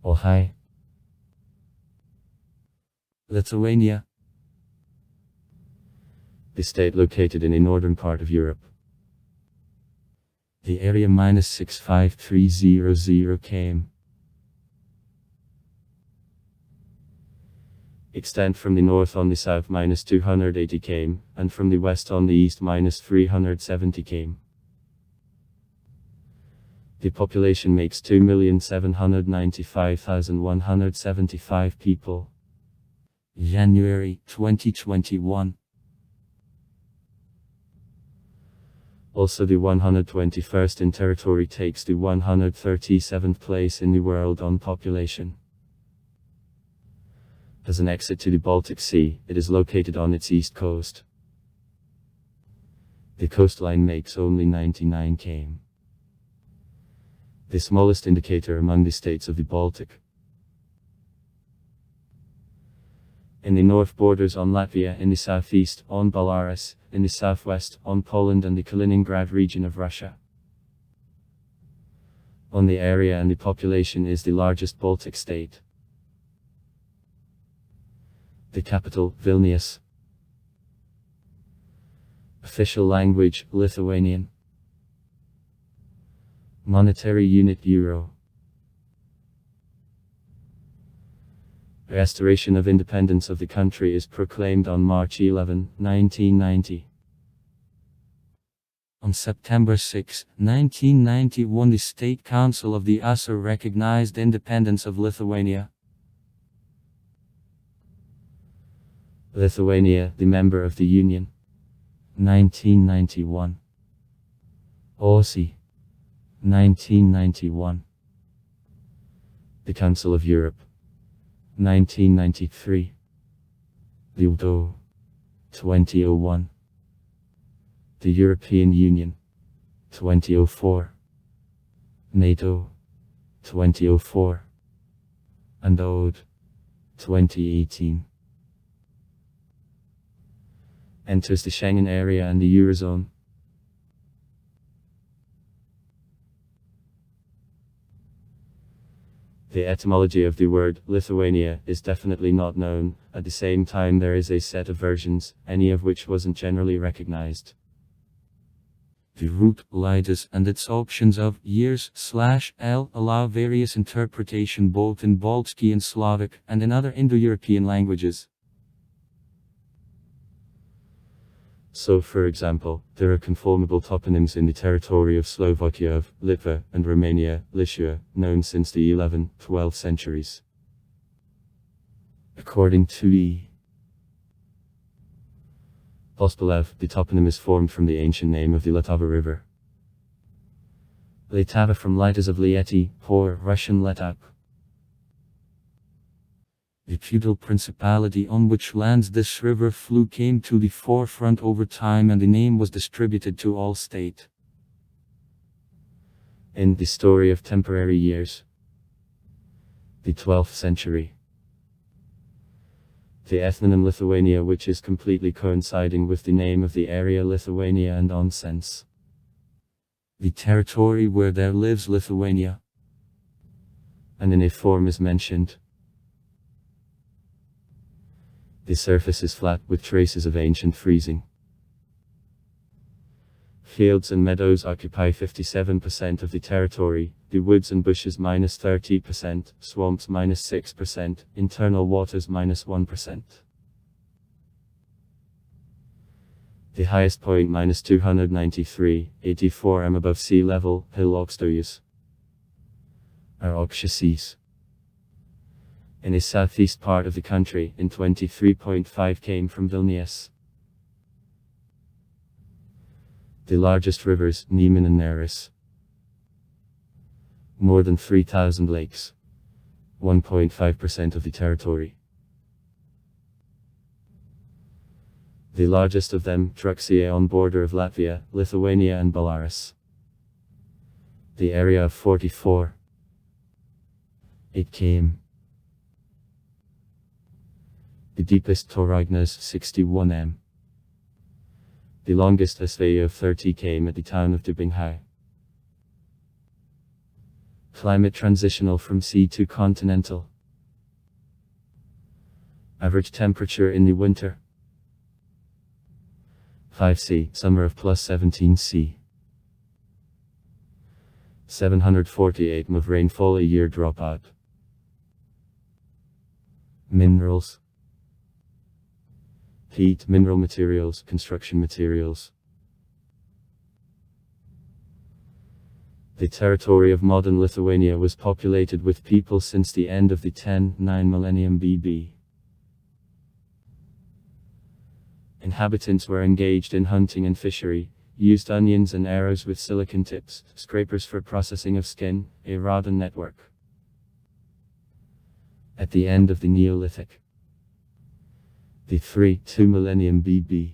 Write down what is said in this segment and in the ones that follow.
Ohio. Lithuania. The state located in the northern part of Europe. The area -65300 km. Extent from the north on the south -280 km, and from the west on the east -370 km. The population makes 2,795,175 people. January 2021. Also the 121st in territory takes the 137th place in the world on population. As an exit to the Baltic Sea, it is located on its east coast. The coastline makes only 99 km. The smallest indicator among the states of the Baltic. In the north borders on Latvia, in the southeast on Belarus, in the southwest on Poland and the Kaliningrad region of Russia. On the area and the population is the largest Baltic state. The capital, Vilnius. Official language, Lithuanian. Monetary unit, euro. Restoration of independence of the country is proclaimed on March 11, 1990. On September 6, 1991, the State Council of the USSR recognized independence of Lithuania. Lithuania, the member of the Union. 1991. Aussie. 1991. The Council of Europe. 1993. The UDO. 2001. The European Union. 2004. NATO. 2004. And ODE. 2018. Enters the Schengen area and the Eurozone. The etymology of the word Lithuania is definitely not known. At the same time, there is a set of versions, any of which wasn't generally recognized. The root, Litus, and its options of years/L allow various interpretation both in Baltsky and Slavic, and in other Indo-European languages. So, for example, there are conformable toponyms in the territory of Slovakia of Litva and Romania, Lycia, known since the 11th, 12th centuries. According to E. Pospelev, the toponym is formed from the ancient name of the Letava River. Letava from Litas of Lieti, or Russian Letap. The feudal principality on which lands this river flew came to the forefront over time, and the name was distributed to all state. In the story of temporary years. The 12th century. The ethnonym Lithuania, which is completely coinciding with the name of the area Lithuania and Onsense. The territory where there lives Lithuania. And in a form is mentioned. The surface is flat with traces of ancient freezing. Fields and meadows occupy 57% of the territory, the woods and bushes -30%, swamps -6%, internal waters -1%. The highest point -293.84 m above sea level, hill Aukštojas. Are Aukštasis. In the southeast part of the country, in 23.5 km from Vilnius. The largest rivers, Neman and Neris. More than 3,000 lakes. 1.5% of the territory. The largest of them, Truxia, on border of Latvia, Lithuania and Belarus. The area of 44. 8 km. The deepest Torignas, 61 m. The longest Asvaya of 30 km at the town of Dubinghai. Climate transitional from sea to continental. Average temperature in the winter 5°C, summer of plus 17°C. 748 mm of rainfall a year dropout. Minerals. Heat, mineral materials, construction materials. The territory of modern Lithuania was populated with people since the end of the 10-9 millennium BB. Inhabitants were engaged in hunting and fishery, used onions and arrows with silicon tips, scrapers for processing of skin, a rod and network. At the end of the Neolithic, the 3-2 millennium BB.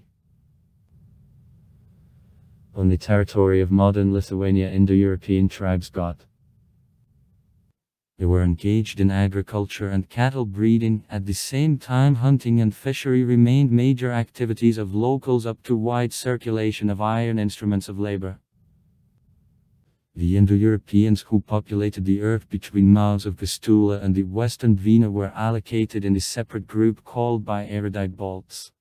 On the territory of modern Lithuania, Indo-European tribes got. They were engaged in agriculture and cattle breeding. At the same time, hunting and fishery remained major activities of locals up to wide circulation of iron instruments of labor. The Indo-Europeans who populated the earth between mouths of Vistula and the western Dvina were allocated in a separate group called by erudite Balts.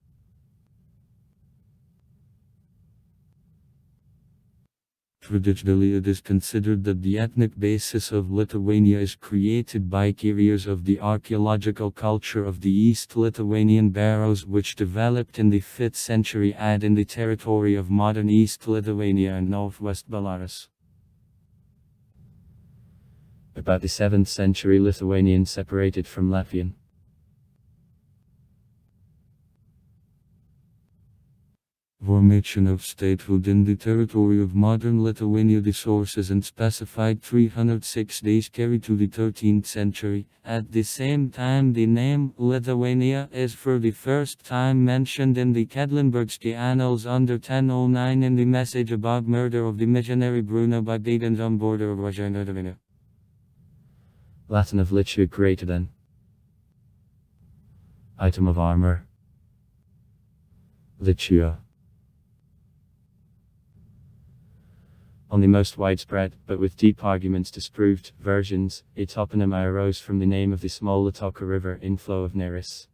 Traditionally, it is considered that the ethnic basis of Lithuania is created by carriers of the archaeological culture of the East Lithuanian barrows, which developed in the 5th century AD in the territory of modern East Lithuania and northwest Belarus. About the 7th century, Lithuanian separated from Latvian. Formation of statehood in the territory of modern Lithuania. The sources and specified 306 days carry to the 13th century. At the same time, the name Lithuania is for the first time mentioned in the Kedlenbergsky Annals under 1009 in the message about murder of the missionary Bruno by pagans on border of Russia and Lithuania. Latin of litua, greater than. Item of armor. Litua. On the most widespread, but with deep arguments disproved, versions, a toponym arose from the name of the small Latoka River inflow of Neris.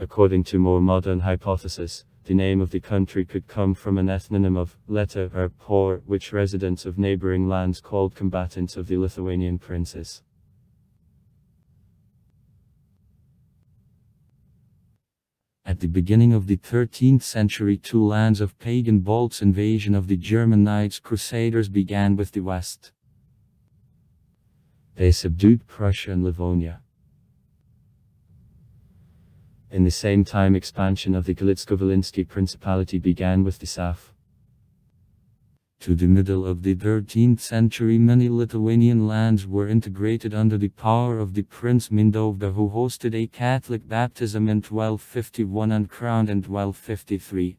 According to more modern hypothesis, the name of the country could come from an ethnonym of Leta or Por, which residents of neighboring lands called combatants of the Lithuanian princes. At the beginning of the 13th century, 2 lands of pagan Balts' invasion of the German Knights Crusaders began with the West. They subdued Prussia and Livonia. In the same time, expansion of the Galицko-Volhynsky Principality began with the south. To the middle of the 13th century, many Lithuanian lands were integrated under the power of the Prince Mindaugas, who hosted a Catholic baptism in 1251 and crowned in 1253.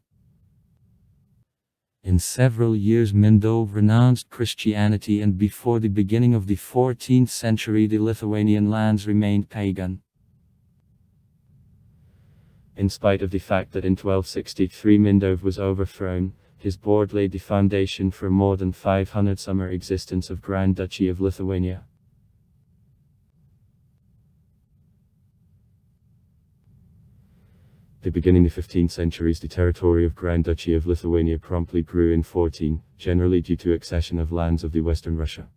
In several years, Mindaugas renounced Christianity, and before the beginning of the 14th century, the Lithuanian lands remained pagan. In spite of the fact that in 1263 Mindaugas was overthrown, his board laid the foundation for more than 500 summer existence of Grand Duchy of Lithuania. The beginning of the 15th centuries, the territory of Grand Duchy of Lithuania promptly grew in 14, generally due to accession of lands of the Western Russia.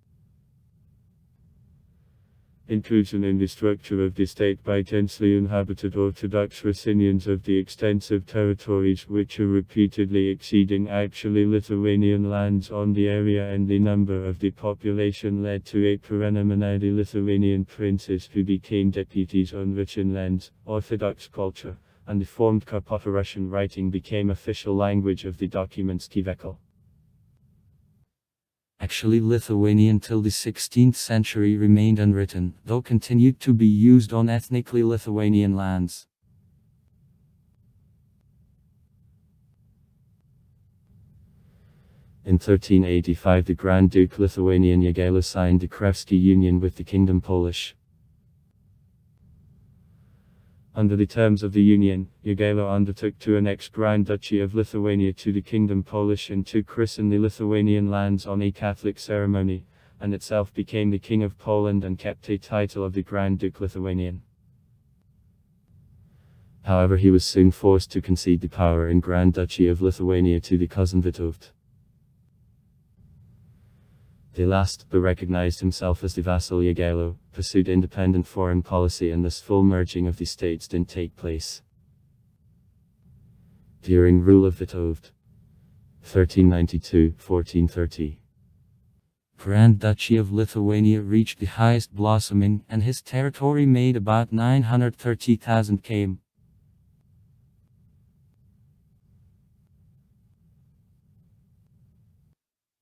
Inclusion in the structure of the state by densely inhabited Orthodox Ruthenians of the extensive territories which are repeatedly exceeding actually Lithuanian lands on the area and the number of the population led to a perennial Lithuanian princes who became deputies on Russian lands. Orthodox culture and the formed Carpatho-Russian writing became official language of the documents Kivekal. Actually, Lithuanian till the 16th century remained unwritten, though continued to be used on ethnically Lithuanian lands. In 1385, the Grand Duke Lithuanian Jogaila signed the Krewski Union with the Kingdom Polish. Under the terms of the Union, Jagiello undertook to annex Grand Duchy of Lithuania to the Kingdom Polish and to christen the Lithuanian lands on a Catholic ceremony, and itself became the King of Poland and kept a title of the Grand Duke Lithuanian. However, he was soon forced to concede the power in Grand Duchy of Lithuania to the cousin Vytautas. The last, but recognized himself as the vassal Jagiello, pursued independent foreign policy, and this full merging of the states didn't take place. During rule of Vytautas, 1392-1430, Grand Duchy of Lithuania reached the highest blossoming, and his territory made about 930,000 km.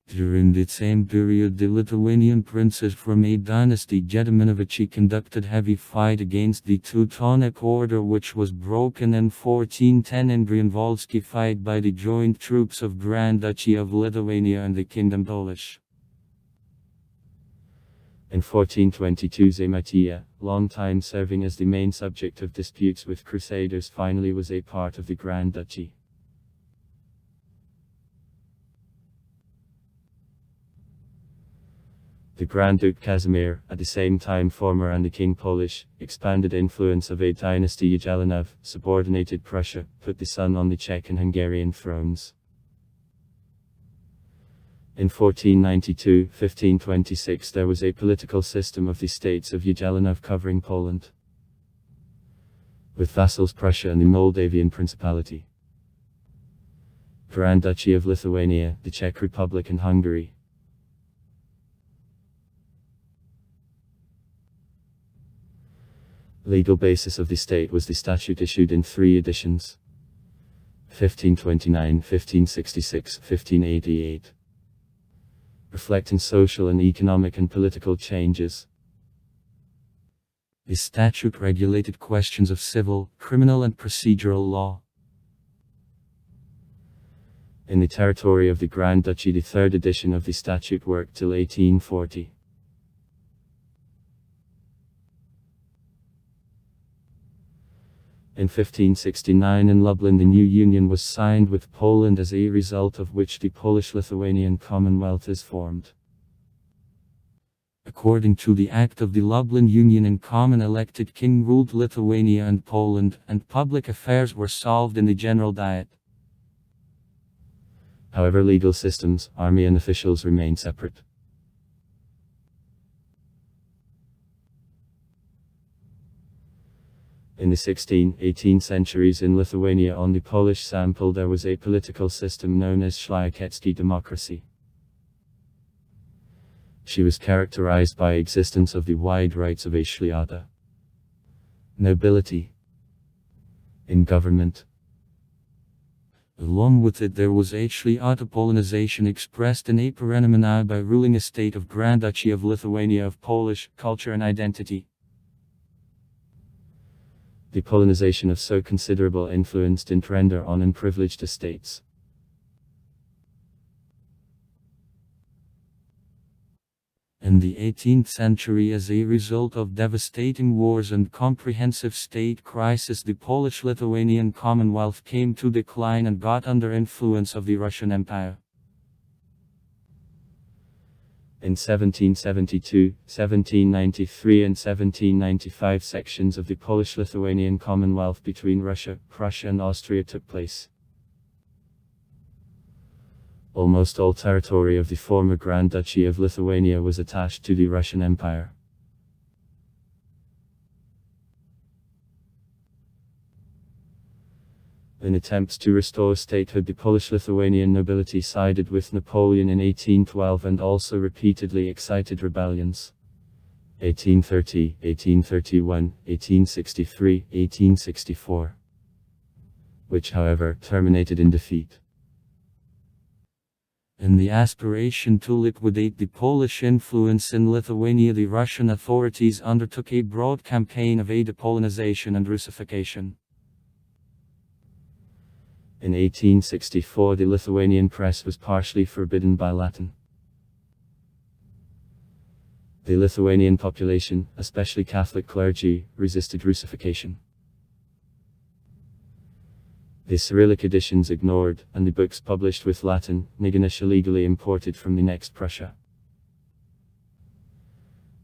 During the same period, the Lithuanian princes from a dynasty Gediminovичи conducted heavy fight against the Teutonic Order, which was broken in 1410 in Grunwaldzki fight by the joint troops of Grand Duchy of Lithuania and the Kingdom Polish. In 1422, Žemaitija, long time serving as the main subject of disputes with Crusaders, finally was a part of the Grand Duchy. The Grand Duke Casimir, at the same time former and the King Polish, expanded influence of a dynasty Jagielonov, subordinated Prussia, put the son on the Czech and Hungarian thrones. In 1492-1526 there was a political system of the states of Jagiellonov covering Poland, with vassals Prussia and the Moldavian Principality, Grand Duchy of Lithuania, the Czech Republic and Hungary. Legal basis of the state was the statute issued in 3 editions, 1529, 1566, 1588, reflecting social and economic and political changes. The statute regulated questions of civil, criminal and procedural law. In the territory of the Grand Duchy, the 3rd edition of the statute worked till 1840. In 1569 in Lublin the new union was signed with Poland, as a result of which the Polish-Lithuanian Commonwealth is formed. According to the Act of the Lublin Union, a common elected king ruled Lithuania and Poland, and public affairs were solved in the General Diet. However, legal systems, army and officials remained separate. In the 16th-18th centuries in Lithuania, on the Polish sample, there was a political system known as Szlachecki democracy. She was characterized by existence of the wide rights of a Szlachta nobility in government. Along with it there was a Szlachta Polonization expressed in a perennium by ruling estate of Grand Duchy of Lithuania of Polish culture and identity. The Polonization of so considerable influence didn't render on unprivileged estates. In the 18th century, as a result of devastating wars and comprehensive state crisis, the Polish-Lithuanian Commonwealth came to decline and got under influence of the Russian Empire. In 1772, 1793 and 1795 sections of the Polish-Lithuanian Commonwealth between Russia, Prussia and Austria took place. Almost all territory of the former Grand Duchy of Lithuania was attached to the Russian Empire. In attempts to restore statehood, the Polish-Lithuanian nobility sided with Napoleon in 1812 and also repeatedly excited rebellions. 1830, 1831, 1863, 1864. Which, however, terminated in defeat. In the aspiration to liquidate the Polish influence in Lithuania, the Russian authorities undertook a broad campaign of de-Polonization and Russification. In 1864 the Lithuanian press was partially forbidden by Latin. The Lithuanian population, especially Catholic clergy, resisted Russification. The Cyrillic editions ignored, and the books published with Latin, Nigonish illegally imported from the next Prussia.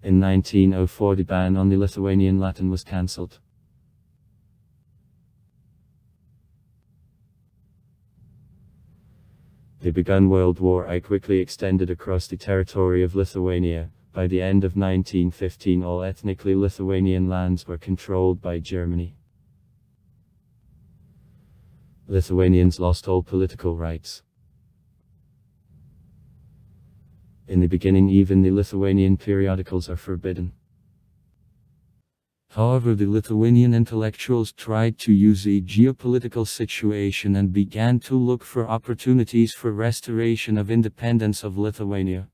In 1904 the ban on the Lithuanian Latin was cancelled. The begun World War I quickly extended across the territory of Lithuania. By the end of 1915 all ethnically Lithuanian lands were controlled by Germany. Lithuanians lost all political rights. In the beginning even the Lithuanian periodicals are forbidden. However, the Lithuanian intellectuals tried to use the geopolitical situation and began to look for opportunities for restoration of independence of Lithuania.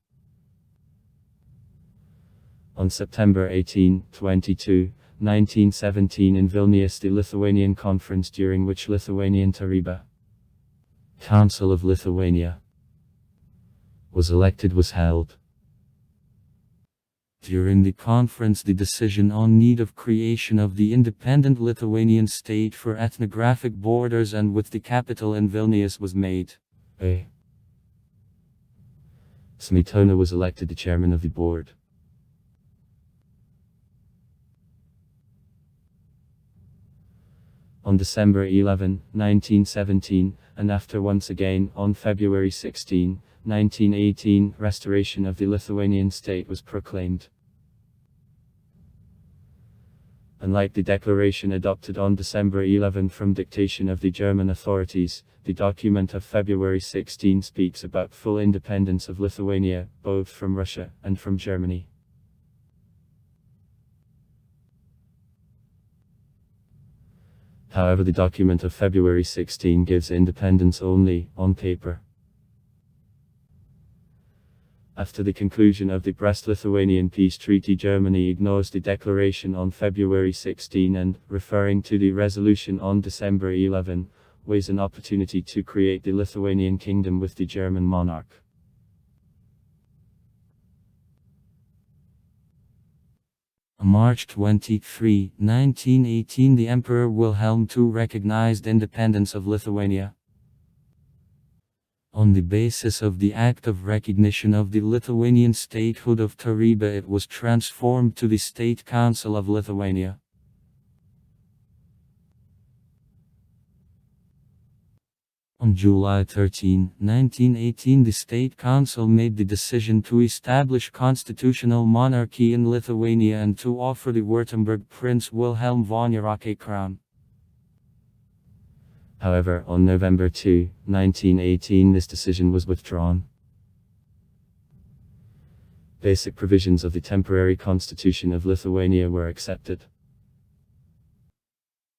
On September 18, 1917 in Vilnius the Lithuanian Conference, during which Lithuanian Taryba, Council of Lithuania, was elected, was held. During the conference the decision on need of creation of the independent Lithuanian state for ethnographic borders and with the capital in Vilnius was made. Smetona was elected the chairman of the board. On December 11, 1917, and after once again on February 16, 1918, restoration of the Lithuanian state was proclaimed. Unlike the declaration adopted on December 11 from dictation of the German authorities, the document of February 16 speaks about full independence of Lithuania, both from Russia and from Germany. However, the document of February 16 gives independence only on paper. After the conclusion of the Brest-Lithuanian peace treaty, Germany ignores the declaration on February 16 and, referring to the resolution on December 11, weighs an opportunity to create the Lithuanian kingdom with the German monarch. On March 23, 1918, the Emperor Wilhelm II recognized independence of Lithuania. On the basis of the act of recognition of the Lithuanian statehood of Taryba, it was transformed to the State Council of Lithuania. On July 13, 1918, the State Council made the decision to establish constitutional monarchy in Lithuania and to offer the Württemberg Prince Wilhelm von Urach a crown. However, on November 2, 1918, this decision was withdrawn. Basic provisions of the temporary constitution of Lithuania were accepted.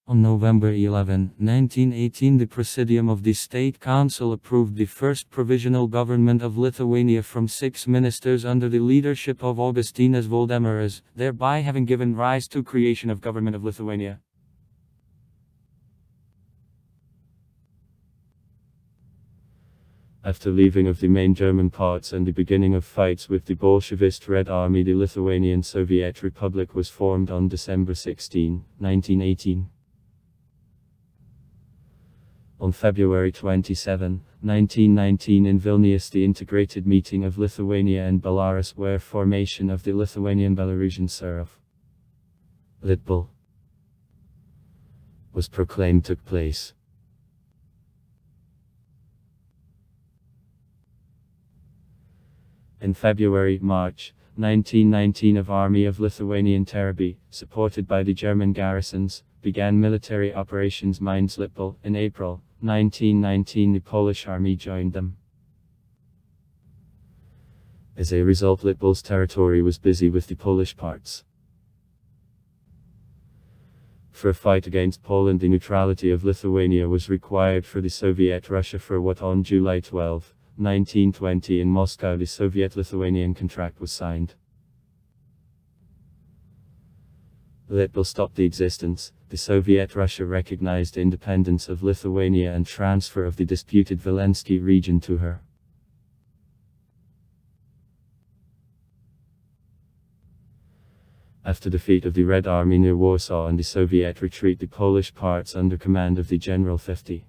On November 11, 1918, the Presidium of the State Council approved the first provisional government of Lithuania from 6 ministers under the leadership of Augustinas Voldemaras, thereby having given rise to creation of Government of Lithuania. After leaving of the main German parts and the beginning of fights with the Bolshevist Red Army, the Lithuanian Soviet Republic was formed on December 16, 1918. On February 27, 1919 in Vilnius, the integrated meeting of Lithuania and Belarus, where formation of the Lithuanian Belarusian Serf Litbel was proclaimed, took place. In February-March 1919, of Army of Lithuanian Terabie, supported by the German garrisons, began military operations Mainz Litbel. In April 1919, the Polish army joined them. As a result, Litbel's territory was busy with the Polish parts. For a fight against Poland, the neutrality of Lithuania was required for the Soviet Russia, for what on July 12, 1920 in Moscow the Soviet-Lithuanian contract was signed. Litbel stopped the existence. The Soviet Russia recognized independence of Lithuania and transfer of the disputed Volensky region to her. After defeat of the Red Army near Warsaw and the Soviet retreat, the Polish parts under command of the General 50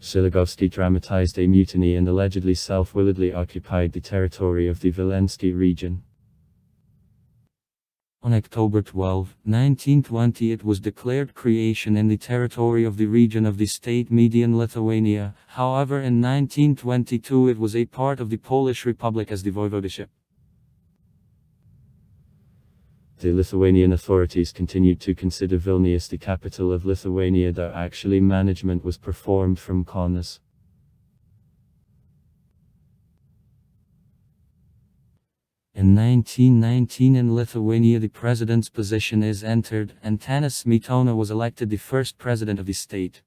Siligowski dramatized a mutiny and allegedly self-willedly occupied the territory of the Wileński region. On October 12, 1920 it was declared creation in the territory of the region of the state Median Lithuania, however in 1922 it was a part of the Polish Republic as the voivodeship. The Lithuanian authorities continued to consider Vilnius the capital of Lithuania, though actually management was performed from Kaunas. In 1919 in Lithuania the president's position is entered, and Antanas Smetona was elected the first president of the state.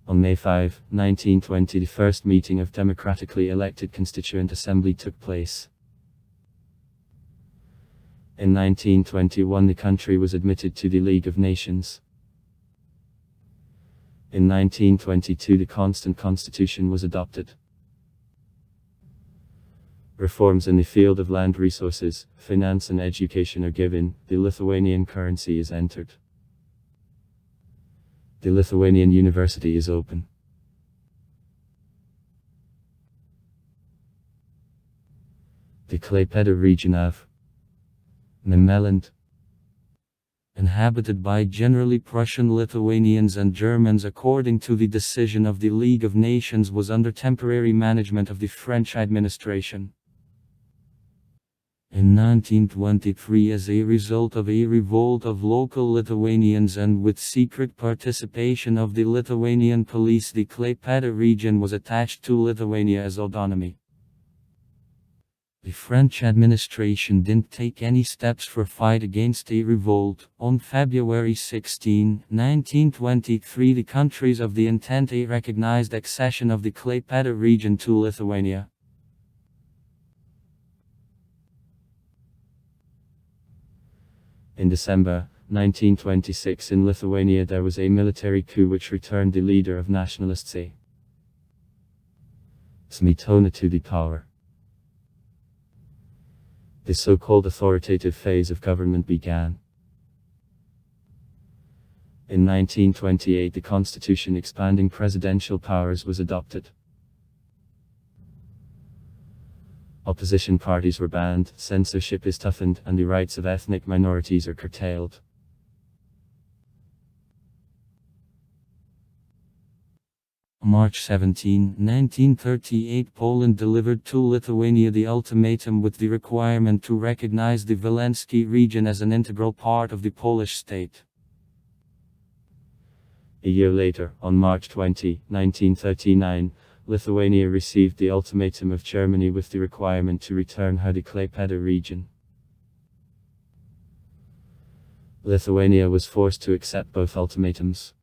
On May 5, 1920 the first meeting of democratically elected Constituent Assembly took place. In 1921 the country was admitted to the League of Nations. In 1922 the Constant Constitution was adopted. Reforms in the field of land resources, finance and education are given, the Lithuanian currency is entered. The Lithuanian University is open. The Klaipėda region of Memeland, inhabited by generally Prussian Lithuanians and Germans according to the decision of the League of Nations, was under temporary management of the French administration. In 1923, as a result of a revolt of local Lithuanians and with secret participation of the Lithuanian police, the Klaipėda region was attached to Lithuania as autonomy. The French administration didn't take any steps for fight against a revolt. On February 16, 1923, the countries of the Entente recognized accession of the Klaipėda region to Lithuania. In December 1926 in Lithuania there was a military coup which returned the leader of nationalists Smetona to the power. The so-called authoritative phase of government began. In 1928 the constitution expanding presidential powers was adopted. Opposition parties were banned, censorship is toughened, and the rights of ethnic minorities are curtailed. On March 17, 1938, Poland delivered to Lithuania the ultimatum with the requirement to recognize the Wileński region as an integral part of the Polish state. A year later, on March 20, 1939, Lithuania received the ultimatum of Germany with the requirement to return her the Klaipėda region. Lithuania was forced to accept both ultimatums.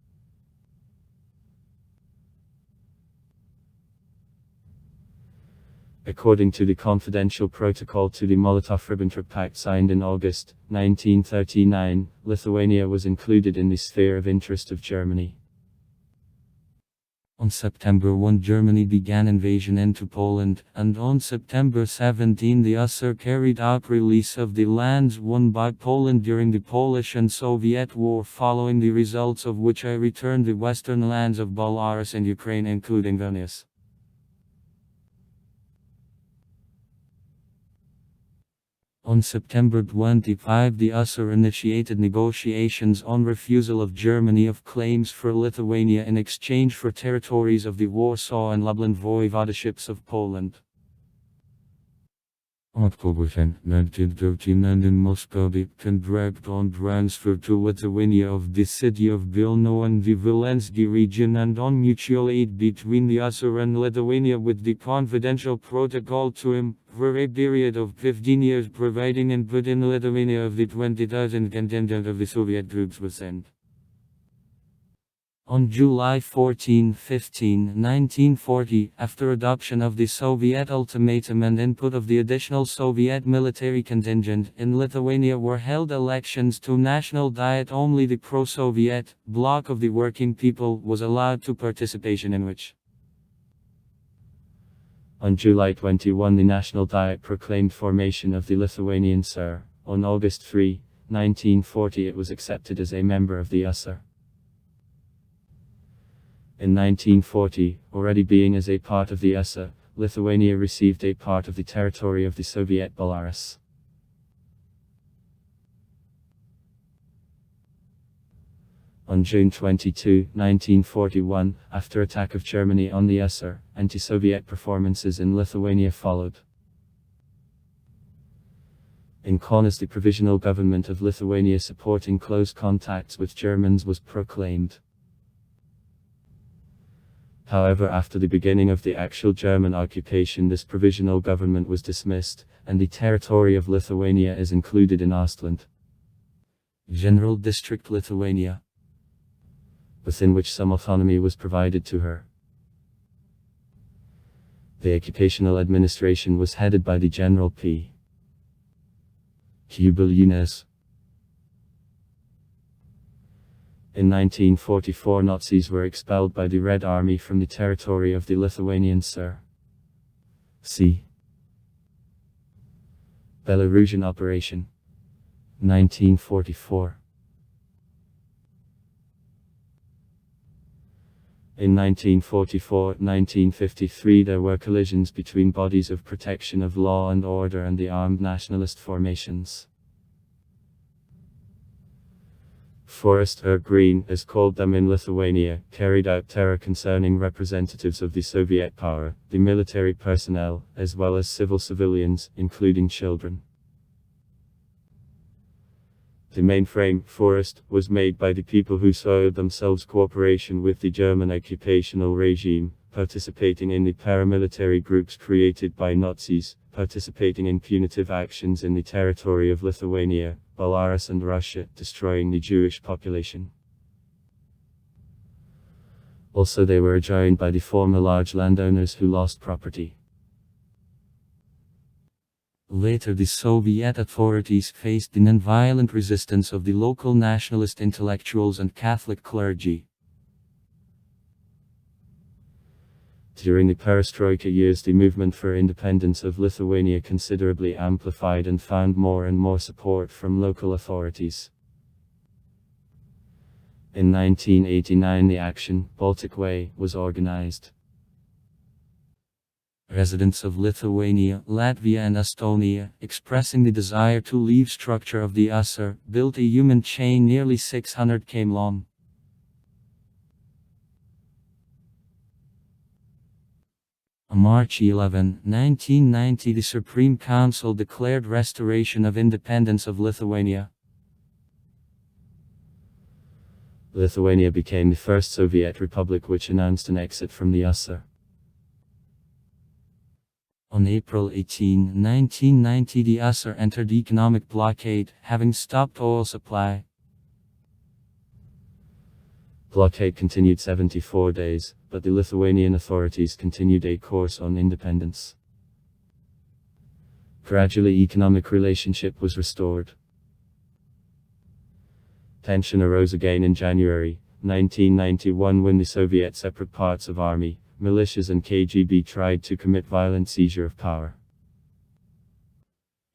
According to the confidential protocol to the Molotov-Ribbentrop Pact signed in August 1939, Lithuania was included in the sphere of interest of Germany. On September 1 Germany began invasion into Poland, and on September 17 the USSR carried out release of the lands won by Poland during the Polish and Soviet War, following the results of which I returned the western lands of Belarus and Ukraine including Vilnius. On September 25 the USSR initiated negotiations on refusal of Germany of claims for Lithuania in exchange for territories of the Warsaw and Lublin voivodeships of Poland. On October 10, 1913 and in Moscow the contract on transfer to Lithuania of the city of Vilno and the Wileński region and on mutual aid between the USSR and Lithuania with the confidential protocol to him, for a period of 15 years, providing input in Lithuania of the 20,000 contingent of the Soviet troops was sent. On July 14-15, 1940, after adoption of the Soviet ultimatum and input of the additional Soviet military contingent, in Lithuania were held elections to National Diet. Only the pro-Soviet bloc of the working people was allowed to participation in which. On July 21 the National Diet proclaimed formation of the Lithuanian SR. On August 3, 1940 it was accepted as a member of the USSR. In 1940, already being as a part of the USSR, Lithuania received a part of the territory of the Soviet Belarus. On June 22, 1941, after attack of Germany on the USSR, anti-Soviet performances in Lithuania followed. In Kaunas, the provisional government of Lithuania supporting close contacts with Germans was proclaimed. However, after the beginning of the actual German occupation, this provisional government was dismissed, and the territory of Lithuania is included in Ostland. General District Lithuania, within which some autonomy was provided to her. The occupational administration was headed by the General P. Kubiliūnas. In 1944, Nazis were expelled by the Red Army from the territory of the Lithuanian Sir. C. Belarusian Operation. 1944. In 1944-1953 there were collisions between bodies of protection of law and order and the armed nationalist formations. Forest or Green, as called them in Lithuania, carried out terror concerning representatives of the Soviet power, the military personnel, as well as civilians, including children. The mainframe, Forest, was made by the people who saw themselves cooperation with the German occupational regime, participating in the paramilitary groups created by Nazis, participating in punitive actions in the territory of Lithuania, Belarus and Russia, destroying the Jewish population. Also they were joined by the former large landowners who lost property. Later the Soviet authorities faced the non-violent resistance of the local nationalist intellectuals and Catholic clergy. During the perestroika years, the movement for independence of Lithuania considerably amplified and found more and more support from local authorities. In 1989 the Action, Baltic Way, was organized. Residents of Lithuania, Latvia and Estonia, expressing the desire to leave structure of the USSR, built a human chain nearly 600 km long. On March 11, 1990 the Supreme Council declared restoration of independence of Lithuania. Lithuania became the first Soviet republic which announced an exit from the USSR. On April 18, 1990 the USSR entered economic blockade, having stopped oil supply. Blockade continued 74 days, but the Lithuanian authorities continued a course on independence. Gradually economic relationship was restored. Tension arose again in January 1991 when the Soviet separate parts of army, militias and KGB tried to commit violent seizure of power.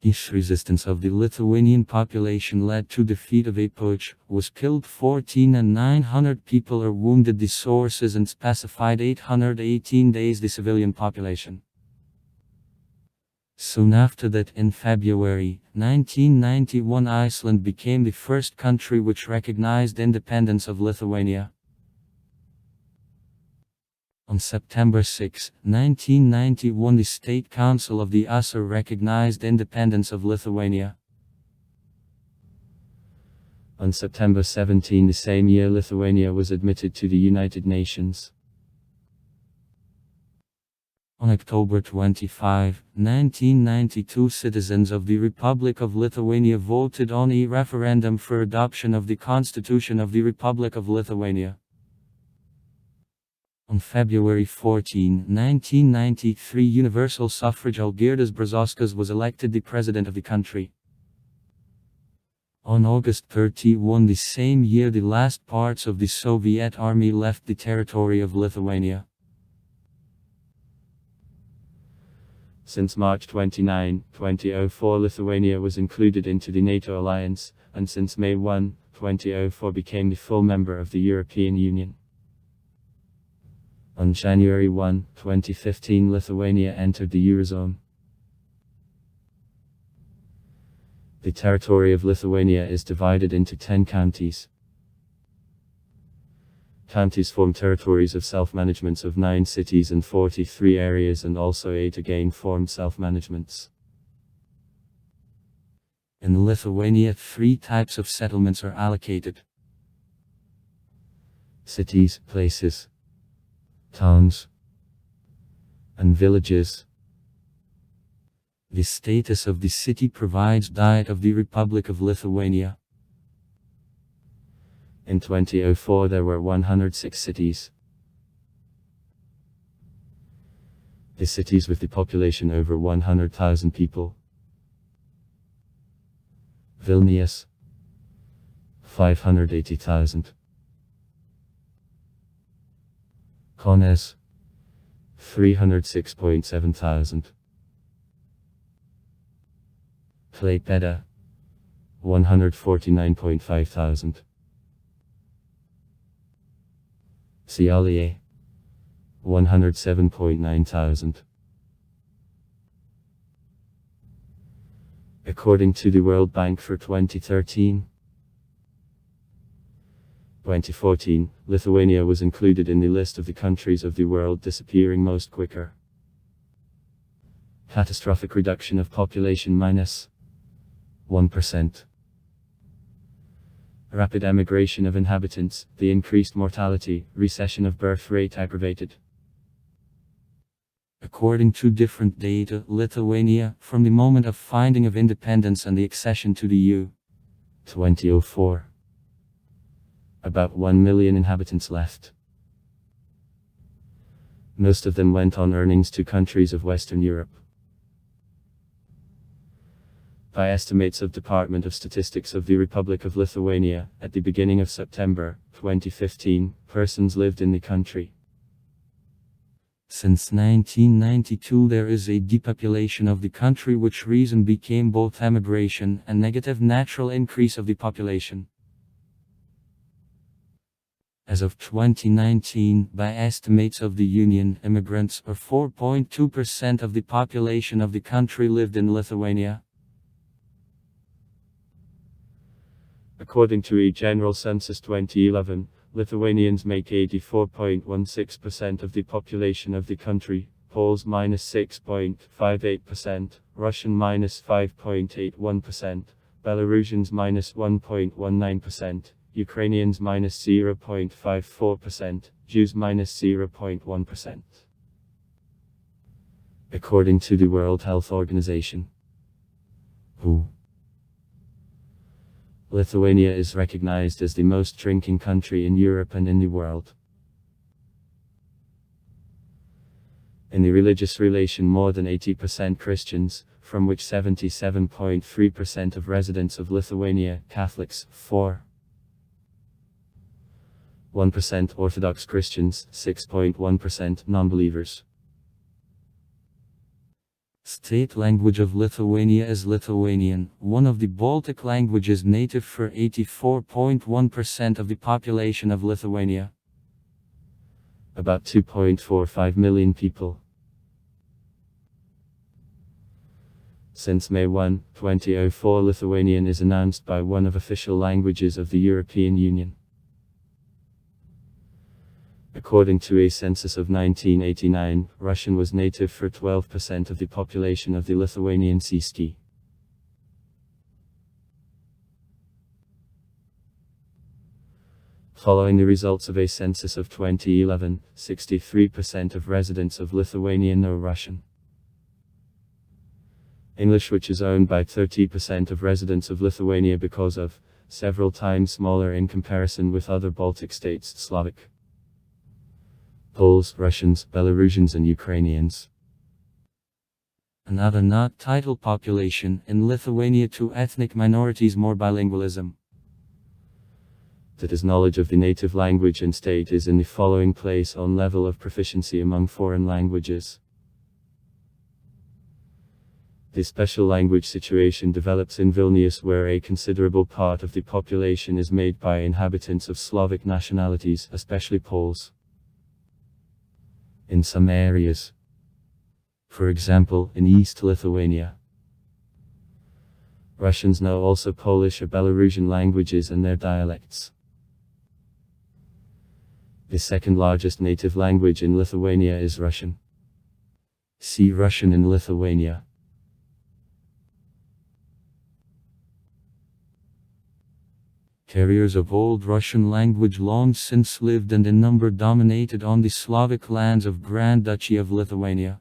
This resistance of the Lithuanian population led to defeat of a putsch, was killed 14,900 people or wounded. The sources and specified 818 days the civilian population. Soon after that, in February 1991, Iceland became the first country which recognized independence of Lithuania. On September 6, 1991 the State Council of the USSR recognized independence of Lithuania. On September 17 the same year Lithuania was admitted to the United Nations. On October 25, 1992 citizens of the Republic of Lithuania voted on a referendum for adoption of the Constitution of the Republic of Lithuania. On February 14, 1993 universal suffrage Algirdas Brazauskas was elected the president of the country. On August 31 the same year the last parts of the Soviet army left the territory of Lithuania. Since March 29, 2004 Lithuania was included into the NATO alliance, and since May 1, 2004 became the full member of the European Union. On January 1, 2015, Lithuania entered the Eurozone. The territory of Lithuania is divided into 10 counties. Counties form territories of self-managements of 9 cities and 43 areas, and also 8 again form self-managements. In Lithuania, 3 types of settlements are allocated: cities, places, towns, and villages. The status of the city provides diet of the Republic of Lithuania. In 2004 there were 106 cities. The cities with the population over 100,000 people: Vilnius, 580,000. Kaunas, 306.7 thousand. Klaipėda, 149.5 thousand. Šiauliai, 107.9 thousand. According to the World Bank for 2013-2014, Lithuania was included in the list of the countries of the world disappearing most quicker. Catastrophic reduction of population -1%. Rapid emigration of inhabitants, the increased mortality, recession of birth rate aggravated. According to different data, Lithuania, from the moment of finding of independence and the accession to the EU, 2004, about 1 million inhabitants left. Most of them went on earnings to countries of Western Europe. By estimates of Department of Statistics of the Republic of Lithuania, at the beginning of September 2015, persons lived in the country. Since 1992 there is a depopulation of the country, which reason became both emigration and negative natural increase of the population. As of 2019, by estimates of the Union, immigrants, or 4.2% of the population of the country, lived in Lithuania. According to a general census 2011, Lithuanians make 84.16% of the population of the country, Poles -6.58%, Russian -5.81%, Belarusians -1.19%, Ukrainians -0.54%, Jews -0.1%. According to the World Health Organization, WHO, Lithuania is recognized as the most drinking country in Europe and in the world. In the religious relation, more than 80% Christians, from which 77.3% of residents of Lithuania, Catholics, 4.1% Orthodox Christians, 6.1% non-believers. State language of Lithuania is Lithuanian, one of the Baltic languages, native for 84.1% of the population of Lithuania. About 2.45 million people. Since May 1, 2004, Lithuanian is announced by one of official languages of the European Union. According to a census of 1989, Russian was native for 12% of the population of the Lithuanian CST. Following the results of a census of 2011, 63% of residents of Lithuania know Russian. English, which is owned by 30% of residents of Lithuania because of, several times smaller in comparison with other Baltic states, Slavic, Poles, Russians, Belarusians and Ukrainians. Another not title population, in Lithuania 2 ethnic minorities, more bilingualism. That is, knowledge of the native language and state is in the following place on level of proficiency among foreign languages. The special language situation develops in Vilnius, where a considerable part of the population is made by inhabitants of Slavic nationalities, especially Poles. in some areas. For example, in East Lithuania. Russians know also Polish or Belarusian languages and their dialects. The second largest native language in Lithuania is Russian. See Russian in Lithuania. Carriers of Old Russian language long since lived and in number dominated on the Slavic lands of Grand Duchy of Lithuania.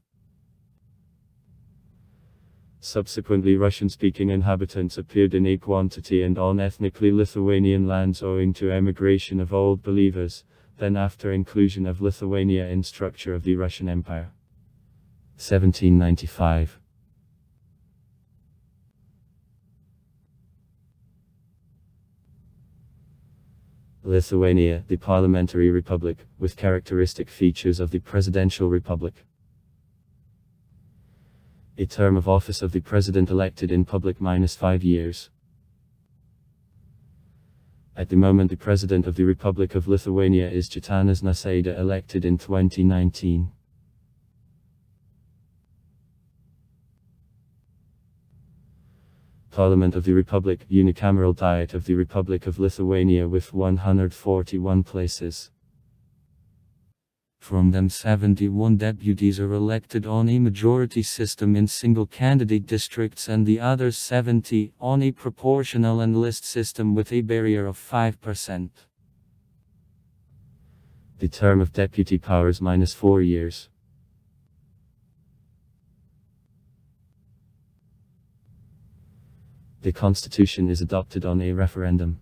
Subsequently, Russian-speaking inhabitants appeared in a quantity and on ethnically Lithuanian lands owing to emigration of Old Believers, then after inclusion of Lithuania in structure of the Russian Empire. 1795. Lithuania, the parliamentary republic, with characteristic features of the presidential republic. A term of office of the president elected in public -5 years. At the moment, the president of the Republic of Lithuania is Gitanas Nausėda, elected in 2019. Parliament of the Republic, unicameral Diet of the Republic of Lithuania with 141 places. From them 71 deputies are elected on a majority system in single-candidate districts and the other 70 on a proportional and list system with a barrier of 5%. The term of deputy powers -4 years. The constitution is adopted on a referendum.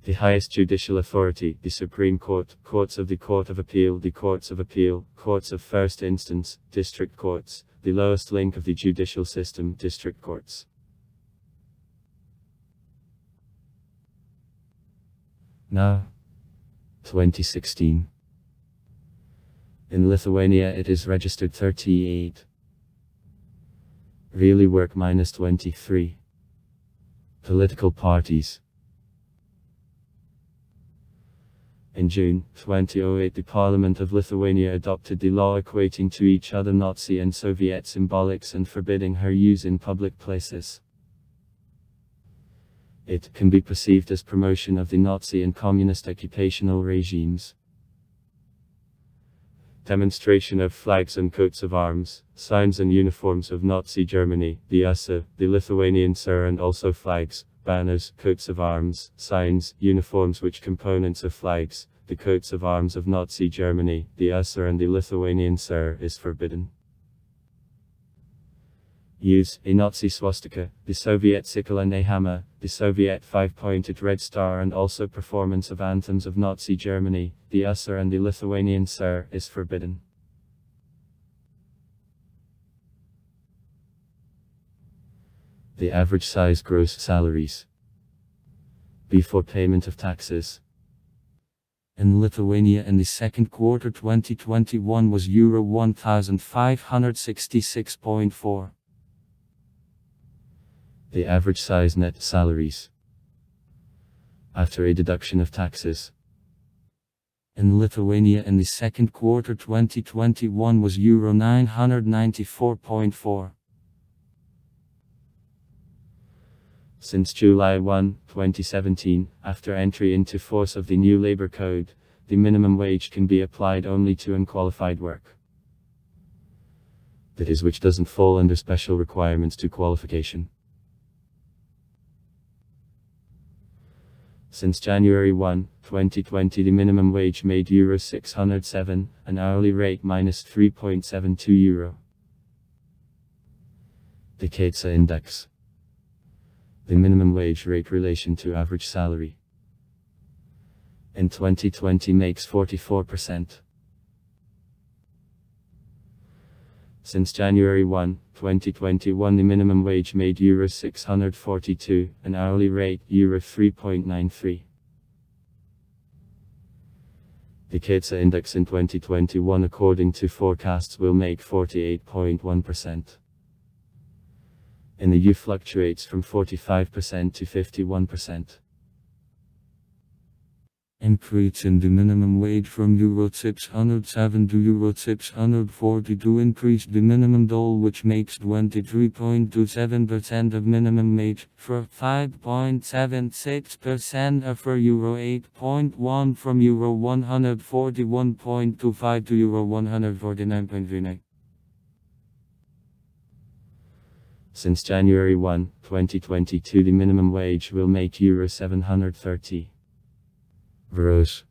The highest judicial authority, the Supreme Court, courts of the Court of Appeal, the Courts of Appeal, courts of first instance, district courts, the lowest link of the judicial system, district courts. Now, 2016. In Lithuania it is registered 38. Really work -23. Political parties. In June 2008, the Parliament of Lithuania adopted the law equating to each other Nazi and Soviet symbolics and forbidding her use in public places. It can be perceived as promotion of the Nazi and communist occupational regimes. Demonstration of flags and coats of arms, signs and uniforms of Nazi Germany, the USSR, the Lithuanian SR, and also flags, banners, coats of arms, signs, uniforms which components of flags, the coats of arms of Nazi Germany, the USSR and the Lithuanian SR is forbidden. Use a Nazi swastika, the Soviet sickle and a hammer, the Soviet five-pointed red star, and also performance of anthems of Nazi Germany, the USSR and the Lithuanian SR is forbidden. The average size gross salaries before payment of taxes in Lithuania in the second quarter 2021 was euro 1,566.4. The average size net salaries after a deduction of taxes in Lithuania in the second quarter 2021 was euro 994.4. Since July 1, 2017, after entry into force of the new labor code, the minimum wage can be applied only to unqualified work. That is, which doesn't fall under special requirements to qualification. Since January 1, 2020, the minimum wage made euro 607, an hourly rate -3.72 euro. The KETSA index. The minimum wage rate relation to average salary in 2020 makes 44%. Since January 1, 2021, the minimum wage made euro 642, an hourly rate euro 3.93. The KETSA index in 2021 according to forecasts will make 48.1%. In the EU fluctuates from 45% to 51%. Increase in the minimum wage from Euro 607 to Euro 642 increased the minimum dole, which makes 23.27% of minimum wage, for 5.76% for Euro 8.1 from Euro 141.25 to Euro 149.39. Since January 1, 2022, the minimum wage will make Euro 730 gross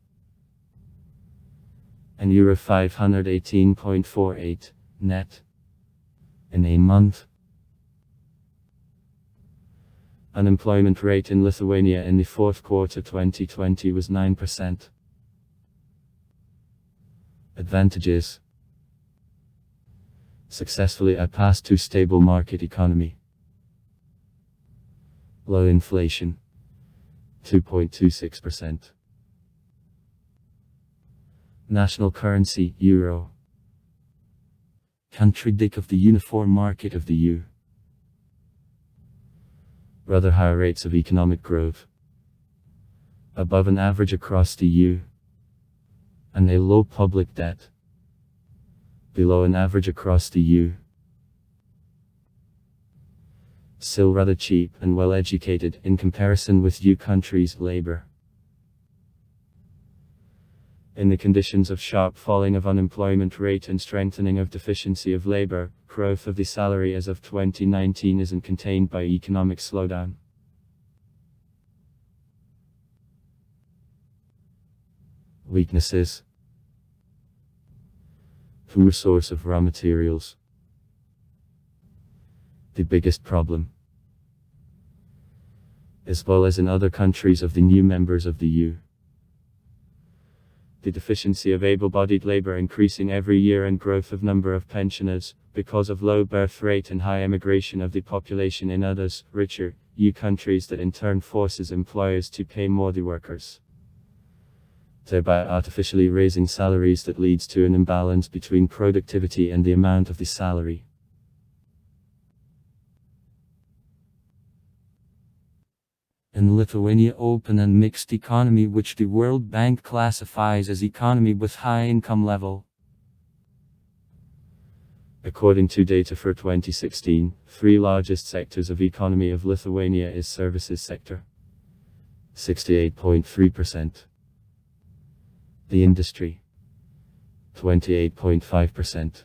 and Euro 518.48 net in a month. Unemployment rate in Lithuania in the fourth quarter 2020 was 9%. Advantages: successfully a path to stable market economy. Low inflation, 2.26%. National currency, Euro. Country dick of the uniform market of the EU. Rather high rates of economic growth, above an average across the EU, and a low public debt, below an average across the EU. Still rather cheap and well educated in comparison with EU countries' labor. In the conditions of sharp falling of unemployment rate and strengthening of deficiency of labor, growth of the salary as of 2019 isn't contained by economic slowdown. Weaknesses: poor source of raw materials. The biggest problem, as well as in other countries of the new members of the EU, the deficiency of able-bodied labor increasing every year and growth of number of pensioners, because of low birth rate and high emigration of the population in others, richer, EU countries, that in turn forces employers to pay more the workers, thereby artificially raising salaries that leads to an imbalance between productivity and the amount of the salary. In Lithuania, open and mixed economy, which the World Bank classifies as economy with high income level. According to data for 2016, three largest sectors of economy of Lithuania is services sector, 68.3%, the industry, 28.5%,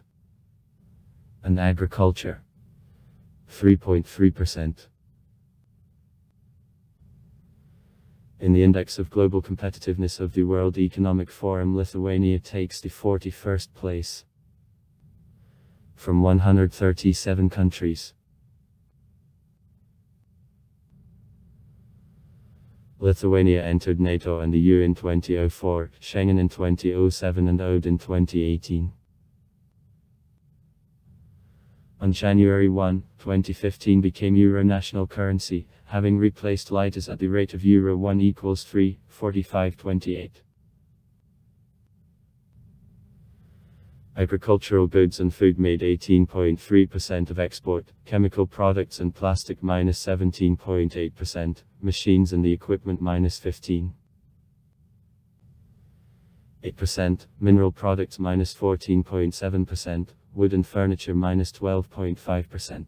and agriculture, 3.3%. In the Index of Global Competitiveness of the World Economic Forum, Lithuania takes the 41st place from 137 countries. Lithuania entered NATO and the EU in 2004, Schengen in 2007 and ODE in 2018. On January 1, 2015 became Euro national currency, having replaced litas at the rate of Euro 1 equals 3.4528. Agricultural goods and food made 18.3% of export, chemical products and plastic minus 17.8%, machines and the equipment minus 15.8%, mineral products minus 14.7%, wood and furniture minus 12.5%.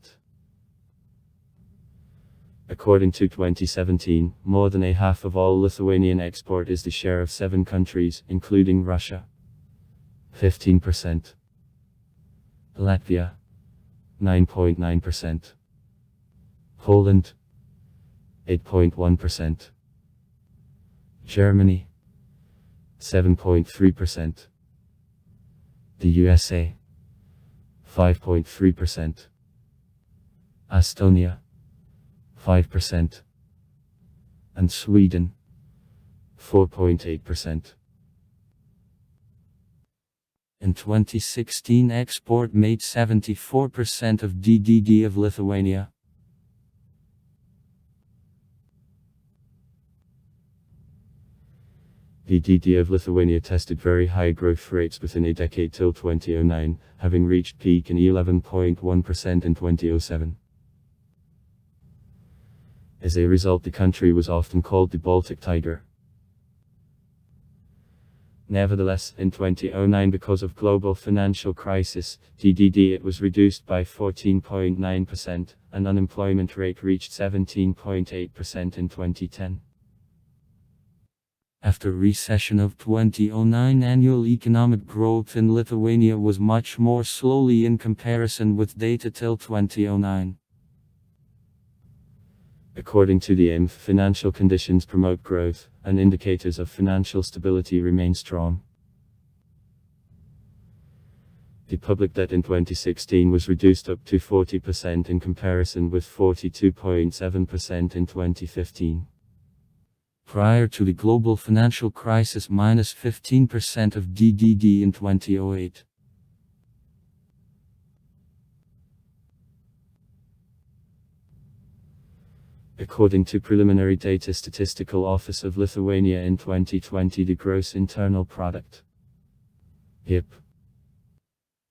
According to 2017, more than a half of all Lithuanian export is the share of 7 countries, including Russia, 15%, Latvia, 9.9%, Poland, 8.1%, Germany, 7.3%, the USA, 5.3%, Estonia, 5%, and Sweden, 4.8%. In 2016, export made 74% of GDP of Lithuania. The GDP of Lithuania tested very high growth rates within a decade till 2009, having reached peak in 11.1% in 2007. As a result, the country was often called the Baltic Tiger. Nevertheless, in 2009, because of global financial crisis, GDP it was reduced by 14.9%, and unemployment rate reached 17.8% in 2010. After recession of 2009, annual economic growth in Lithuania was much more slowly in comparison with data till 2009. According to the IMF, financial conditions promote growth, and indicators of financial stability remain strong. The public debt in 2016 was reduced up to 40% in comparison with 42.7% in 2015. Prior to the global financial crisis, minus 15% of GDP in 2008. According to preliminary data Statistical Office of Lithuania in 2020, the gross internal product (BIP)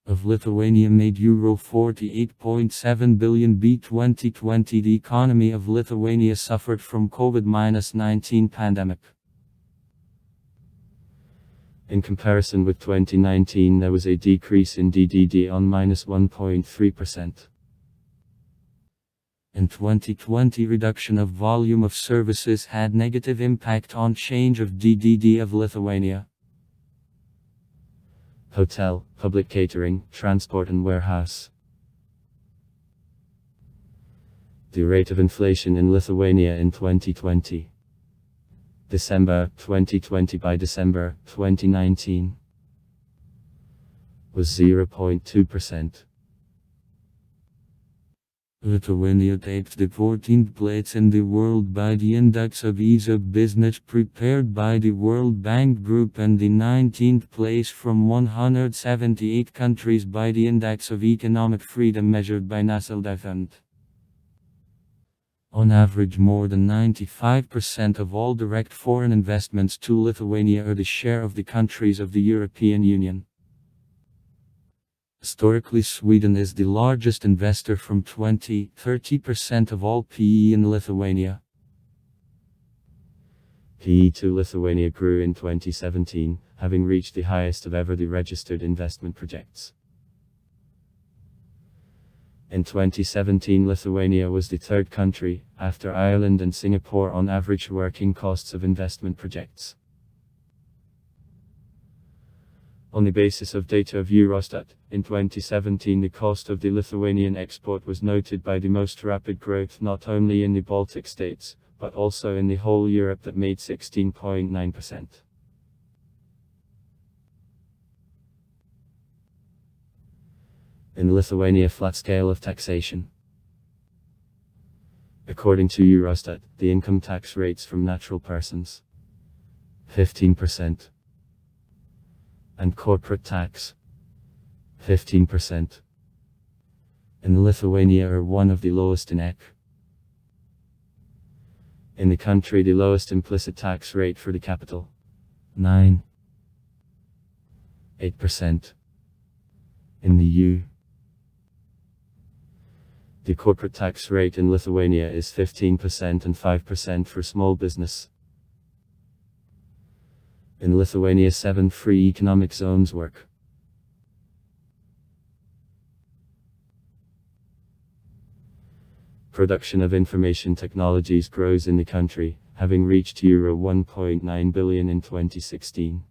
of Lithuania made euro 48.7 billion b 2020. The economy of Lithuania suffered from COVID-19 pandemic. In comparison with 2019, there was a decrease in DDD on minus 1.3%. In 2020, reduction of volume of services had negative impact on change of DDD of Lithuania. Hotel, public catering, transport and warehouse. The rate of inflation in Lithuania in 2020. December 2020 by December 2019 was 0.2%. Lithuania takes the 14th place in the world by the Index of Ease of Business prepared by the World Bank Group and the 19th place from 178 countries by the Index of Economic Freedom measured by Nasdaq. On average, more than 95% of all direct foreign investments to Lithuania are the share of the countries of the European Union. Historically, Sweden is the largest investor from 20–30% of all PE in Lithuania. PE to Lithuania grew in 2017, having reached the highest of ever the registered investment projects. In 2017, Lithuania was the third country, after Ireland and Singapore, on average working costs of investment projects. On the basis of data of Eurostat, in 2017 the cost of the Lithuanian export was noted by the most rapid growth not only in the Baltic states, but also in the whole Europe, that made 16.9%. In Lithuania, flat scale of taxation. According to Eurostat, the income tax rates from natural persons 15%. And corporate tax 15%. In Lithuania are one of the lowest in EC. In the country, the lowest implicit tax rate for the capital 9.8%. In the EU, the corporate tax rate in Lithuania is 15% and 5% for small business. In Lithuania, 7 free economic zones work. Production of information technologies grows in the country, having reached euro 1.9 billion in 2016.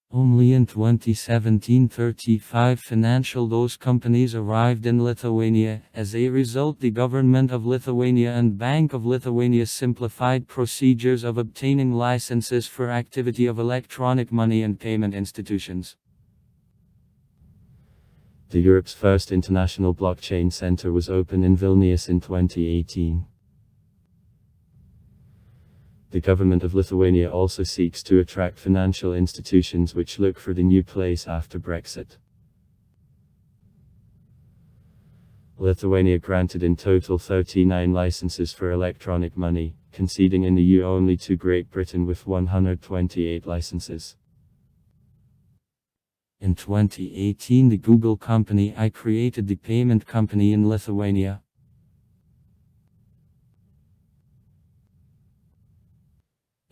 Only in 2017, 35 financial those companies arrived in Lithuania. As a result, the government of Lithuania and Bank of Lithuania simplified procedures of obtaining licenses for activity of electronic money and payment institutions. The Europe's first international blockchain center was opened in Vilnius in 2018. The government of Lithuania also seeks to attract financial institutions which look for the new place after Brexit. Lithuania granted in total 39 licenses for electronic money, conceding in the EU only to Great Britain with 128 licenses. In 2018, the Google company created the payment company in Lithuania.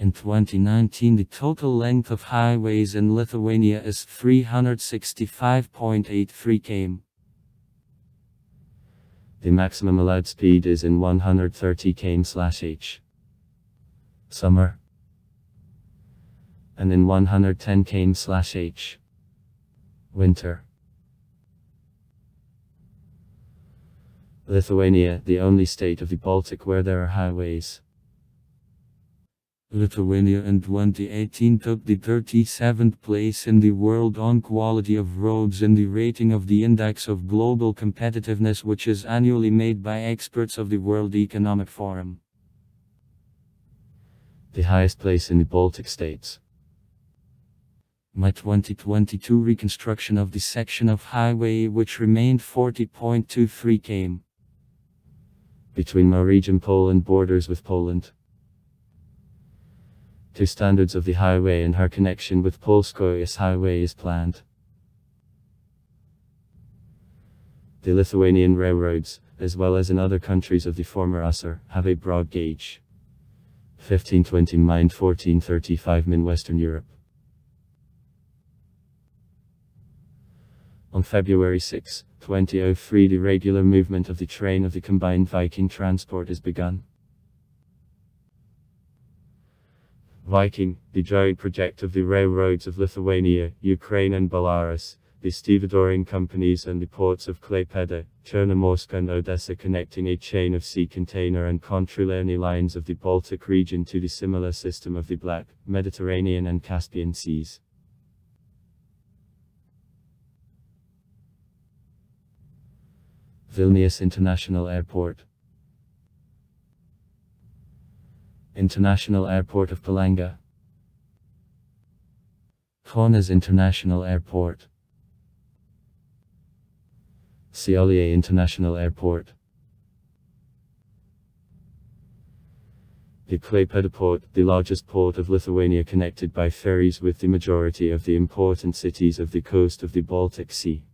In 2019, the total length of highways in Lithuania is 365.83 km. The maximum allowed speed is in 130 km/h. Summer. And in 110 km/h. Winter. Lithuania, the only state of the Baltic where there are highways. Lithuania in 2018 took the 37th place in the world on quality of roads in the rating of the Index of Global Competitiveness, which is annually made by experts of the World Economic Forum. The highest place in the Baltic states. My 2022 reconstruction of the section of highway which remained 40.23 km. Between my region Poland borders with Poland. To standards of the highway and her connection with Polskois highway is planned. The Lithuanian railroads, as well as in other countries of the former USSR, have a broad gauge. 1520 min 1435 min Western Europe. On February 6, 2003, the regular movement of the train of the combined Viking transport is begun. Viking, the giant project of the railroads of Lithuania, Ukraine and Belarus, the stevedoring companies and the ports of Klaipėda, Chernomorsk and Odessa, connecting a chain of sea container and controllerny lines of the Baltic region to the similar system of the Black, Mediterranean and Caspian seas. Vilnius International Airport. International Airport of Palanga. Kaunas International Airport. Šiauliai International Airport. The Klaipėda port, the largest port of Lithuania, connected by ferries with the majority of the important cities of the coast of the Baltic Sea.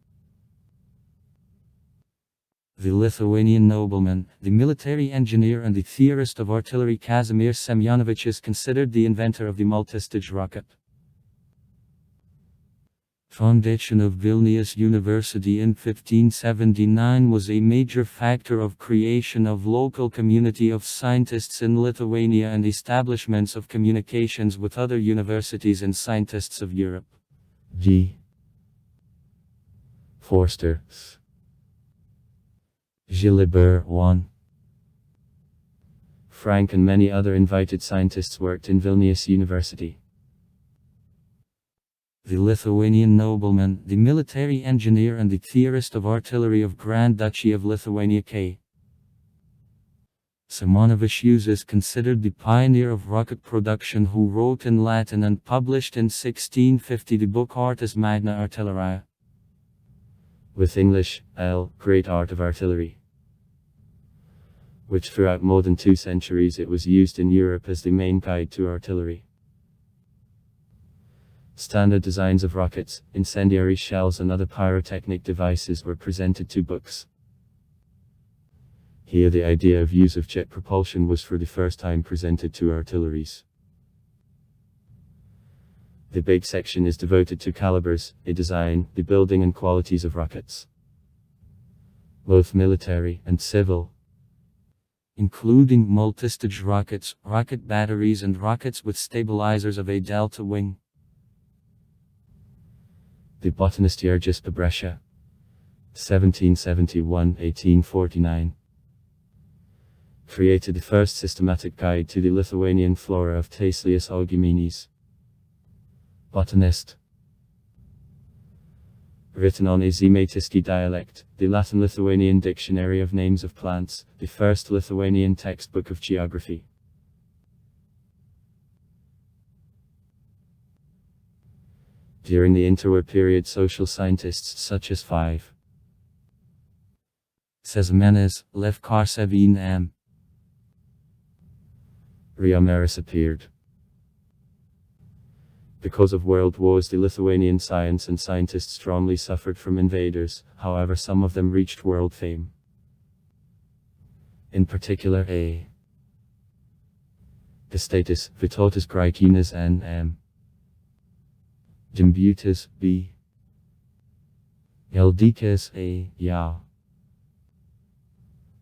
The Lithuanian nobleman, the military engineer and the theorist of artillery Kazimierz Semyonovich is considered the inventor of the multistage rocket. Foundation of Vilnius University in 1579 was a major factor of creation of local community of scientists in Lithuania and establishments of communications with other universities and scientists of Europe. G. Forster. Gilibert 1. Frank and many other invited scientists worked in Vilnius University. The Lithuanian nobleman, the military engineer and the theorist of artillery of Grand Duchy of Lithuania K. Simonovičius is considered the pioneer of rocket production, who wrote in Latin and published in 1650 the book Artis Magna Artilleria. With English, L. Great Art of Artillery, which throughout more than 2 centuries it was used in Europe as the main guide to artillery. Standard designs of rockets, incendiary shells and other pyrotechnic devices were presented to books. Here the idea of use of jet propulsion was for the first time presented to artilleries. The big section is devoted to calibers, a design, the building and qualities of rockets, both military and civil, including multistage rockets, rocket batteries and rockets with stabilizers of a delta wing. The botanist Jurgis Pobreša, 1771-1849, created the first systematic guide to the Lithuanian flora of Taslius Auguminis. Botanist. Written on a Žemaitiški dialect, the Latin Lithuanian Dictionary of Names of Plants, the first Lithuanian textbook of geography. During the interwar period, social scientists such as 5. Sezemanes, Lev Karsavin M. Riomeris appeared. Because of world wars, the Lithuanian science and scientists strongly suffered from invaders, however some of them reached world fame. In particular, A. Estatus, Vitotas Graekinas N.M. Gimbutas B. Eldicas A. Yao.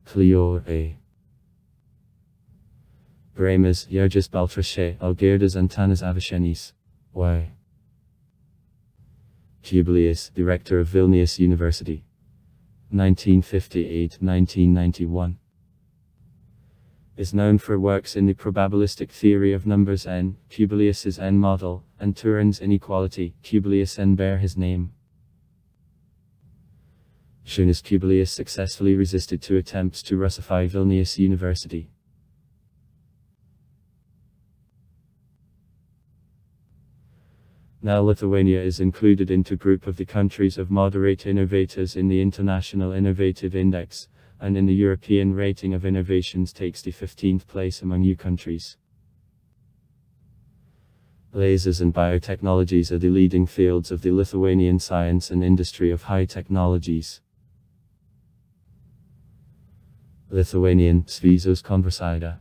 Cleor A. Bremas, Yergis Baltrashe, Algirdas Antanas Avashenis. Y. Publius, Director of Vilnius University. 1958-1991. Is known for works in the probabilistic theory of numbers n, Publius's n model, and Turin's inequality. Publius n bear his name. Shown as Publius successfully resisted to attempts to Russify Vilnius University. Now Lithuania is included into group of the countries of moderate innovators in the International Innovative Index, and in the European Rating of Innovations takes the 15th place among EU countries. Lasers and biotechnologies are the leading fields of the Lithuanian science and industry of high technologies. Lithuanian, Svizos Konversida.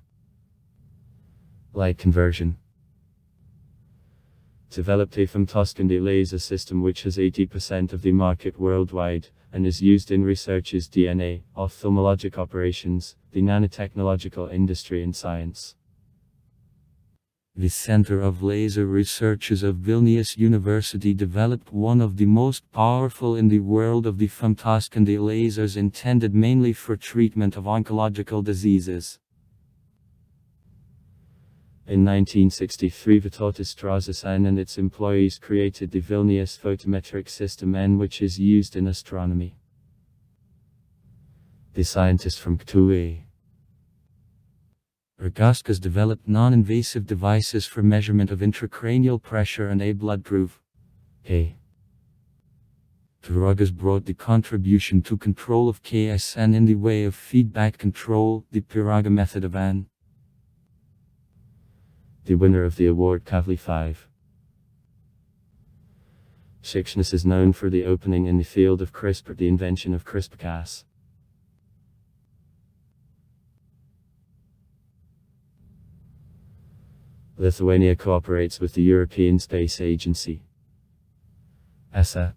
Light conversion. Developed a femtosecond laser system which has 80% of the market worldwide, and is used in researches DNA, ophthalmologic operations, the nanotechnological industry and science. The Center of Laser Researches of Vilnius University developed one of the most powerful in the world of the femtosecond lasers intended mainly for treatment of oncological diseases. In 1963 Vytautas Strazas N and its employees created the Vilnius photometric system N, which is used in astronomy. The scientist from KTU Ragauskas developed non-invasive devices for measurement of intracranial pressure and a blood proof. Pyragas brought the contribution to control of KSN in the way of feedback control, the Pyraga method of N. The winner of the award Kavli 5. Shikshness is known for the opening in the field of CRISPR, the invention of CRISPR-Cas. Lithuania cooperates with the European Space Agency. ESA.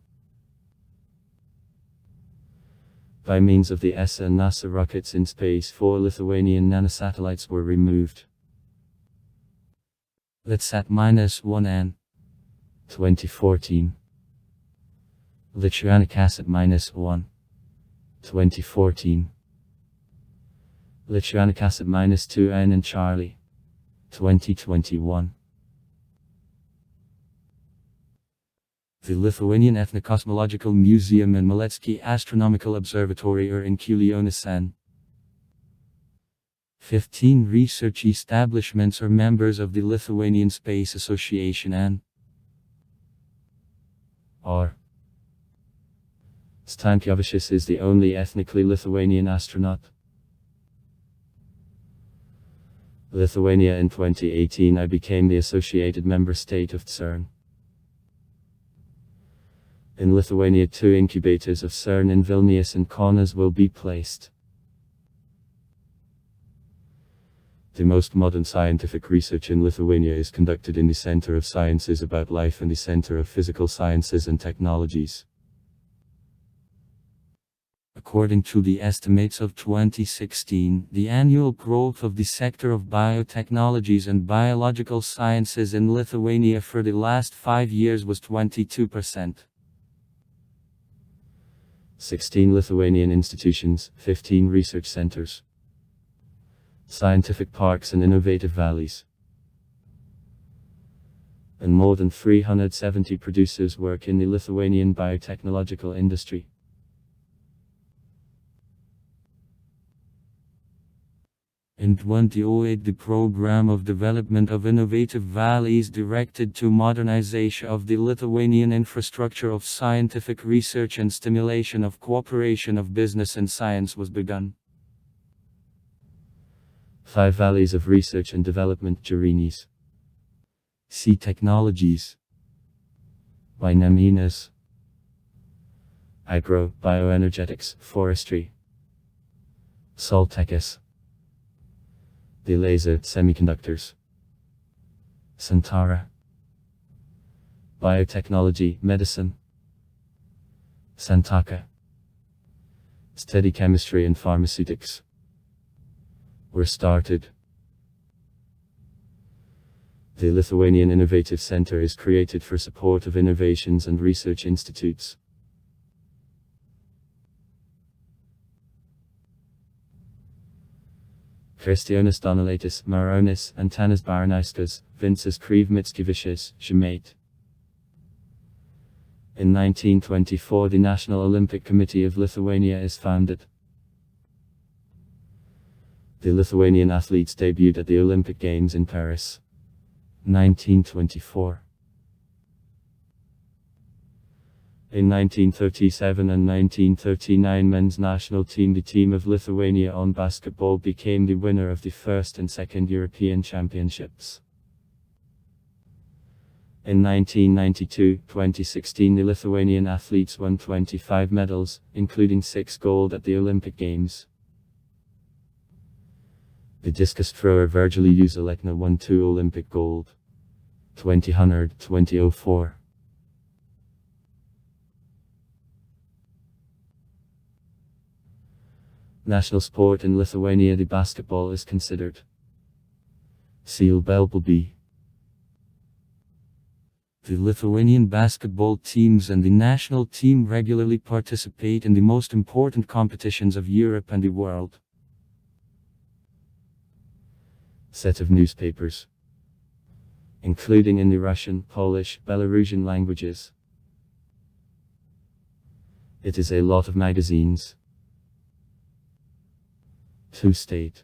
By means of the ESA and NASA rockets in space, 4 Lithuanian nanosatellites were removed. Litsat-1N 2014. Lithuanic Acid-1 2014. Lithuanic Acid-2N and Charlie 2021. The Lithuanian Ethno-Cosmological Museum and Maletsky Astronomical Observatory are in Kulionis N. 15 research establishments are members of the Lithuanian Space Association and Stankiewicz is the only ethnically Lithuanian astronaut. Lithuania in 2018 I became the associated member state of CERN. In Lithuania 2 incubators of CERN in Vilnius and Kaunas will be placed. The most modern scientific research in Lithuania is conducted in the Center of Sciences about Life and the Center of Physical Sciences and Technologies. According to the estimates of 2016, the annual growth of the sector of biotechnologies and biological sciences in Lithuania for the last 5 years was 22%. 16 Lithuanian institutions, 15 research centers, scientific parks and innovative valleys, and more than 370 producers work in the Lithuanian biotechnological industry. In 2008, the Program of Development of Innovative Valleys directed to modernization of the Lithuanian infrastructure of scientific research and stimulation of cooperation of business and science was begun. 5 valleys of research and development: Jurinis, Sea Technologies, Vainaminas, Agro, Bioenergetics, Forestry, Soltekis, the laser, semiconductors. Santara. Biotechnology, medicine. Santaka. Steady chemistry and pharmaceutics were started. The Lithuanian Innovative Center is created for support of innovations and research institutes. Kristijonas Donelaitis, Maronis, Antanas Baranauskas, Vinces Kryvmickevičius, Žemaitė. In 1924 the National Olympic Committee of Lithuania is founded. The Lithuanian athletes debuted at the Olympic Games in Paris. 1924. In 1937 and 1939 men's national team, the team of Lithuania on basketball, became the winner of the first and second European Championships. In 1992-2016 the Lithuanian athletes won 25 medals, including 6 gold at the Olympic Games. The discus thrower Virgilij Uzalekna won 2 Olympic gold. 2000, 2004. National sport in Lithuania, the basketball is considered. Seal Belbelby. The Lithuanian basketball teams and the national team regularly participate in the most important competitions of Europe and the world. Set of newspapers, including in the Russian, Polish, Belarusian languages. It is a lot of magazines. 2 state,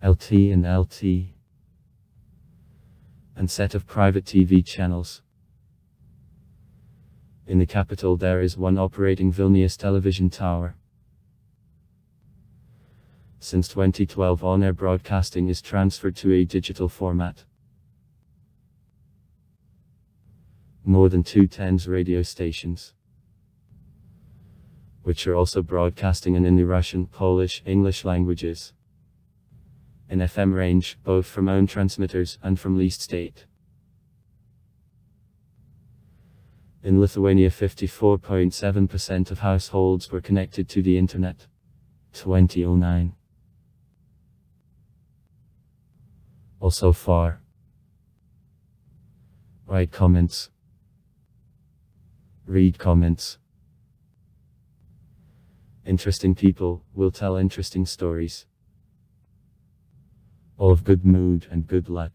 LT and LT, and set of private TV channels. In the capital there is one operating Vilnius television tower. Since 2012 on-air broadcasting is transferred to a digital format. More than 210 radio stations, which are also broadcasting in the Russian, Polish, English languages. In FM range, both from own transmitters and from leased state. In Lithuania 54.7% of households were connected to the internet. 2009. Also far. Write comments. Read comments. Interesting people will tell interesting stories. All of good mood and good luck.